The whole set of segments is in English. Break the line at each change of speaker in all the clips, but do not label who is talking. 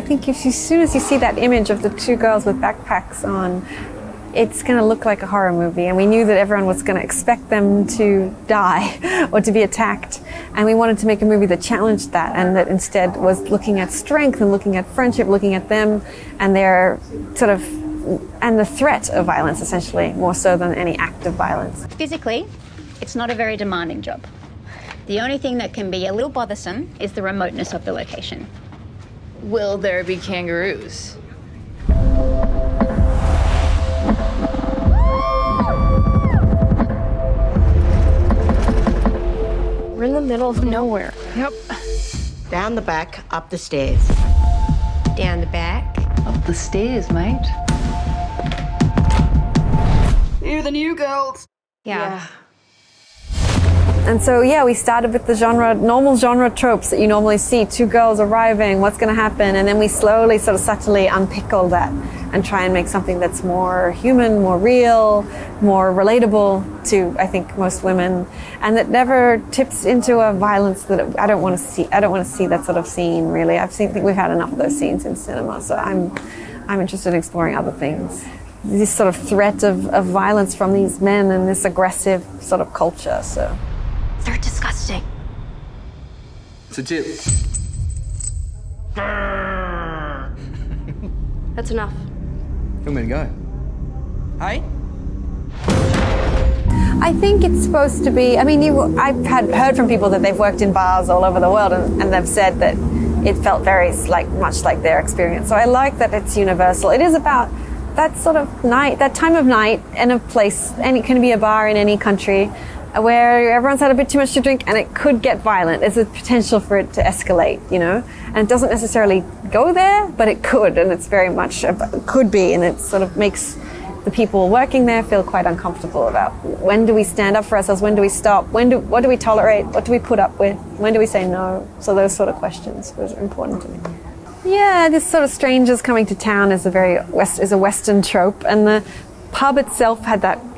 think as soon as you see that image of the two girls with backpacks on, it's going to look like a horror movie. And we knew that everyone was going to expect them to die or to be attacked. And we wanted to make a movie that challenged that, and that instead was looking at strength and looking at friendship, looking at them and their sort of, and the threat of violence, essentially, more so than any act of violence.
Physically, it's not a very demanding job. The only thing that can be a little bothersome is the remoteness of the location.
Will there be kangaroos?
We're in the middle of nowhere.
Yep.
Down the back, up the stairs.
Down the back.
Up the stairs, mate.
You're the new girls.
Yeah.
And so, yeah, we started with the normal genre tropes that you normally see. Two girls arriving, what's going to happen? And then we slowly, sort of subtly unpickle that and try and make something that's more human, more real, more relatable to, I think, most women. And that never tips into a violence that I don't want to see. I don't want to see that sort of scene, really. I think we've had enough of those scenes in cinema. So I'm interested in exploring other things. This sort of threat of violence from these men and this aggressive sort of culture, so.
They're disgusting.
It's a tip.
That's enough.
You want me to go? Hey?
I think it's supposed to be, I mean, I've heard from people that they've worked in bars all over the world, and they've said that it felt very much like their experience. So I like that it's universal. It is about that sort of night, that time of night in a place, and it can be a bar in any country, where everyone's had a bit too much to drink and it could get violent. There's a potential for it to escalate, you know? And it doesn't necessarily go there, but it could, and it's very much, could be, and it sort of makes the people working there feel quite uncomfortable about when do we stand up for ourselves, when do we stop, what do we tolerate, what do we put up with, when do we say no? So those sort of questions was important to me. Yeah, this sort of strangers coming to town is a Western trope, and the pub itself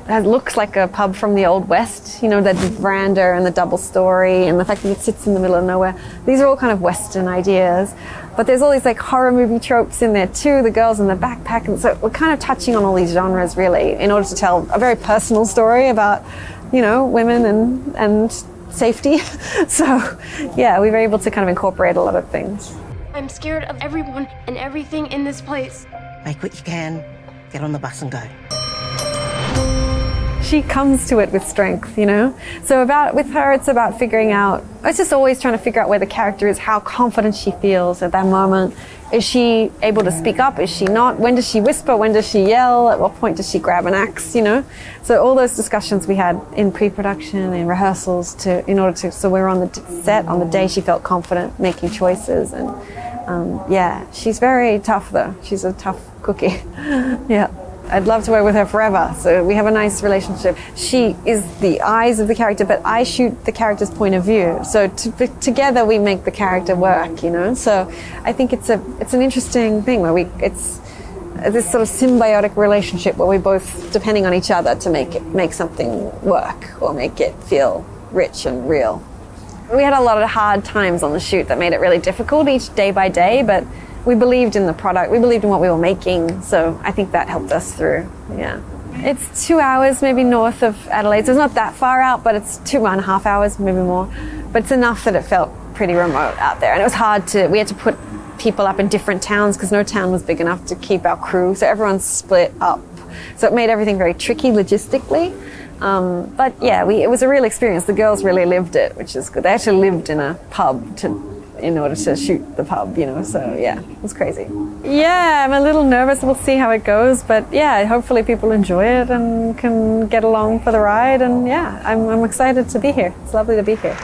looks like a pub from the Old West, you know, the veranda and the double story and the fact that it sits in the middle of nowhere. These are all kind of Western ideas, but there's all these like horror movie tropes in there too, the girls in the backpack, and so we're kind of touching on all these genres really in order to tell a very personal story about, you know, women and safety. So yeah, we were able to kind of incorporate a lot of things.
I'm scared of everyone and everything in this place.
Make what you can, get on the bus and go.
She comes to it with strength, you know? So with her, it's about figuring out, it's just always trying to figure out where the character is, how confident she feels at that moment. Is she able to speak up? Is she not? When does she whisper? When does she yell? At what point does she grab an axe, you know? So all those discussions we had in pre-production, in rehearsals, so we were on the set on the day she felt confident making choices. And yeah, she's very tough though. She's a tough cookie. Yeah. I'd love to work with her forever. So we have a nice relationship. She is the eyes of the character, but I shoot the character's point of view. So together we make the character work, you know? So I think it's an interesting thing where it's this sort of symbiotic relationship where we both depending on each other to make something work or make it feel rich and real. We had a lot of hard times on the shoot that made it really difficult each day by day, but we believed in the product, we believed in what we were making, so I think that helped us through, yeah. It's 2 hours maybe north of Adelaide, so it's not that far out, but it's 2.5 hours, maybe more. But it's enough that it felt pretty remote out there, and it was hard we had to put people up in different towns because no town was big enough to keep our crew, so everyone's split up. So it made everything very tricky logistically. But yeah, it was a real experience. The girls really lived it, which is good. They actually lived in a pub in order to shoot the pub, you know, so yeah, it was crazy. Yeah, I'm a little nervous. We'll see how it goes, but yeah, hopefully people enjoy it and can get along for the ride, and yeah, I'm excited to be here. It's lovely to be here.